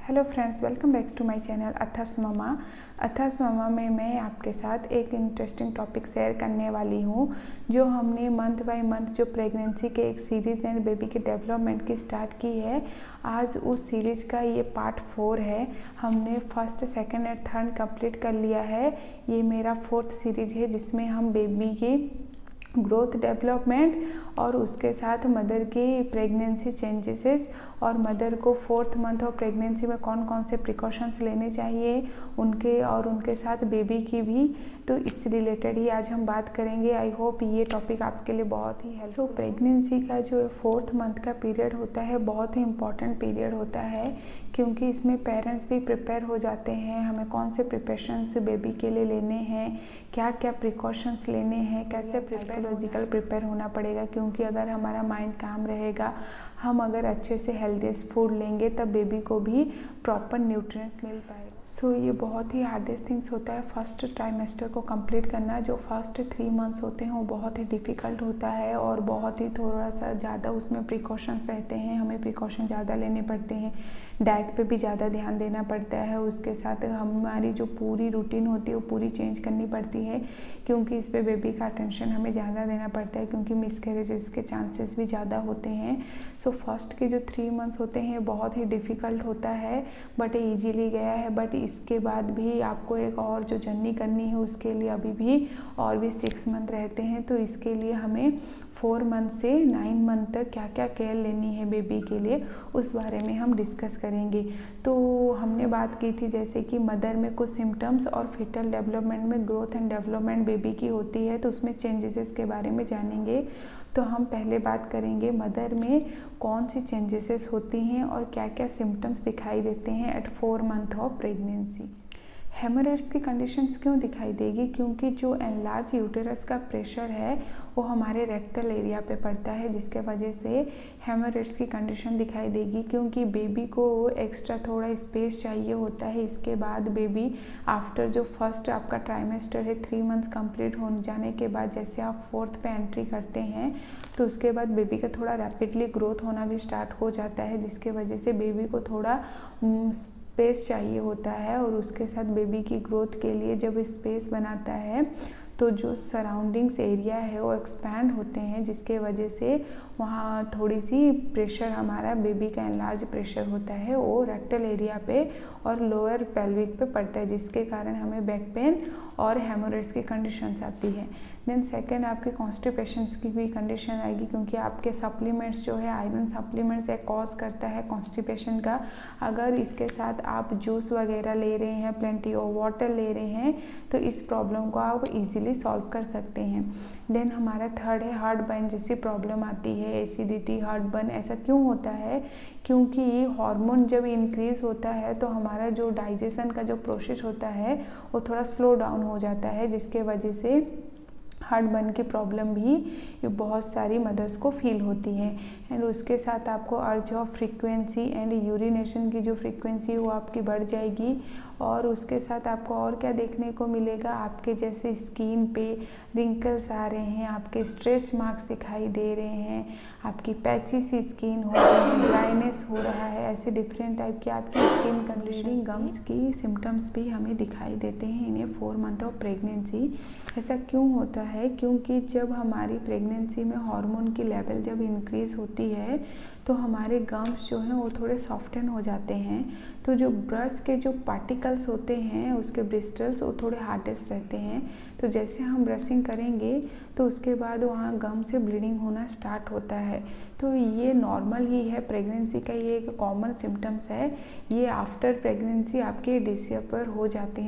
Hello friends, welcome back to my channel Atharv's mama. Atharv's mama में मैं आपके साथ एक इंटरेस्टिंग टॉपिक शेयर करने वाली हूँ, जो हमने मंथ बाय मंथ जो प्रेगनेंसी के एक सीरीज़ एंड बेबी के डेवलपमेंट की स्टार्ट की है। आज उस सीरीज़ का ये पार्ट 4 है। हमने फर्स्ट, सेकंड और थर्ड कंप्लीट कर लिया है। ये मेरा 4th सीरीज़ है, जिसमें हम बेबी की ग्रोथ, डेवलपमेंट और उसके साथ मदर की प्रेगनेंसी चेंजेस और मदर को 4th मंथ ऑफ प्रेगनेंसी में कौन कौन से प्रिकॉशंस लेने चाहिए उनके साथ बेबी की भी, तो इससे रिलेटेड ही आज हम बात करेंगे। आई होप ये टॉपिक आपके लिए बहुत ही हेल्पफुल। प्रेगनेंसी का जो 4th मंथ का पीरियड होता है बहुत ही इम्पॉर्टेंट पीरियड होता है, क्योंकि इसमें पेरेंट्स भी प्रिपेयर हो जाते हैं। हमें कौन से प्रिपरेशंस बेबी के लिए लेने हैं, क्या क्या प्रिकॉशंस लेने हैं, कैसे साइकोलॉजिकल प्रिपेयर होना पड़ेगा, क्योंकि अगर हमारा माइंड काम रहेगा, हम अगर अच्छे से हेल्दीस्ट फूड लेंगे तब बेबी को भी प्रॉपर न्यूट्रिएंट्स मिल पाएगा। सो ये बहुत ही हार्डेस्ट थिंग्स होता है फर्स्ट ट्राइमेस्टर को कंप्लीट करना। जो फर्स्ट 3 मंथ्स होते हैं वो बहुत ही डिफ़िकल्ट होता है और बहुत ही थोड़ा सा ज़्यादा उसमें प्रिकॉशंस रहते हैं। हमें प्रिकॉशन ज़्यादा लेने पड़ते हैं, डाइट पे भी ज़्यादा ध्यान देना पड़ता है। उसके साथ हमारी जो पूरी रूटीन होती है वो पूरी चेंज करनी पड़ती है, क्योंकि इस पे बेबी का अटेंशन हमें ज़्यादा देना पड़ता है, क्योंकि मिसकैरेजेस के चांसेस भी ज़्यादा होते हैं। सो फर्स्ट के जो 3 मंथ्स होते हैं बहुत ही डिफ़िकल्ट होता है, बट ईजीली गया है। बट इसके बाद भी आपको एक और जो जर्नी करनी है, उसके लिए अभी भी और भी 6 मंथ रहते हैं। तो इसके लिए हमें 4 मंथ से 9 मंथ तक क्या क्या केयर लेनी है बेबी के लिए, उस बारे में हम डिस्कस करेंगे। तो हमने बात की थी जैसे कि मदर में कुछ सिम्टम्स और फीटल डेवलपमेंट में ग्रोथ एंड डेवलपमेंट बेबी की होती है, तो उसमें चेंजेस के बारे में जानेंगे। तो हम पहले बात करेंगे मदर में कौन सी चेंजेस होती हैं और क्या क्या सिम्टम्स दिखाई देते हैं at 4 month of pregnancy. Hemorrhage की कंडीशंस क्यों दिखाई देगी, क्योंकि जो एनलार्ज यूटेरस का प्रेशर है वो हमारे रेक्टल एरिया पे पड़ता है, जिसके वजह से हेमोरेज की कंडीशन दिखाई देगी। क्योंकि बेबी को एक्स्ट्रा थोड़ा स्पेस चाहिए होता है। इसके बाद बेबी आफ्टर जो फर्स्ट आपका ट्राइमेस्टर है 3 मंथ्स कंप्लीट हो जाने के बाद जैसे आप 4th पे एंट्री करते हैं, तो उसके बाद बेबी का थोड़ा रैपिडली ग्रोथ होना भी स्टार्ट हो जाता है, जिसके वजह से बेबी को थोड़ा स्पेस चाहिए होता है। और उसके साथ बेबी की ग्रोथ के लिए जब स्पेस बनाता है तो जो सराउंडिंग्स एरिया है वो एक्सपैंड होते हैं, जिसके वजह से वहाँ थोड़ी सी प्रेशर, हमारा बेबी का एनलार्ज प्रेशर होता है वो रेक्टल एरिया पे और लोअर पेल्विक पे पड़ता है, जिसके कारण हमें बैक पेन और हेमोरेज की कंडीशंस आती है। देन सेकंड आपके कॉन्स्टिपेशंस की भी कंडीशन आएगी, क्योंकि आपके सप्लीमेंट्स जो है आयरन सप्लीमेंट्स एक कॉज करता है कॉन्स्टिपेशन का। अगर इसके साथ आप जूस वगैरह ले रहे हैं, प्लेंटी ऑफ वाटर ले रहे हैं, तो इस प्रॉब्लम को आप इजीली सॉल्व कर सकते हैं। देन हमारा थर्ड है हार्ट बर्न जैसी प्रॉब्लम आती है, एसिडिटी, हार्ट बर्न। ऐसा क्यों होता है, क्योंकि हार्मोन जब इंक्रीज होता है तो हमारा जो डाइजेशन का जो प्रोसेस होता है वो थोड़ा स्लो डाउन हो जाता है, जिसके वजह से हार्ट बर्न की प्रॉब्लम भी बहुत सारी मदर्स को फील होती है। एंड उसके साथ आपको अर्ज ऑफ फ्रीक्वेंसी एंड यूरिनेशन की जो फ्रीक्वेंसी वो आपकी बढ़ जाएगी। और उसके साथ आपको और क्या देखने को मिलेगा, आपके जैसे स्किन पे रिंकल्स आ रहे हैं, आपके स्ट्रेच मार्क्स दिखाई दे रहे हैं, आपकी पैची सी स्किन हो रही है, ड्राइनेस हो रहा है, ऐसे डिफरेंट टाइप की आपकी स्किन कंडीशनिंग, गम्स की सिम्टम्स भी हमें दिखाई देते हैं इन्हें 4 मंथ ऑफ प्रेगनेंसी। ऐसा क्यों होता है, क्योंकि जब हमारी प्रेगनेंसी में हार्मोन की लेवल जब इंक्रीज़ होती है तो हमारे गम्स जो हैं वो थोड़े सॉफ्टन हो जाते हैं। तो जो ब्रश के जो पार्टिकल्स होते हैं उसके ब्रिस्टल्स वो थोड़े हार्डेस्ट रहते हैं। तो जैसे हम ब्रशिंग करेंगे तो उसके बाद वहाँ गम से ब्लीडिंग होना स्टार्ट होता है। तो ये नॉर्मल ही है, प्रेगनेंसी का ये एक कॉमन सिम्टम्स है। ये आफ्टर प्रेगनेंसी आपके डिसअपियर हो जाते हैं।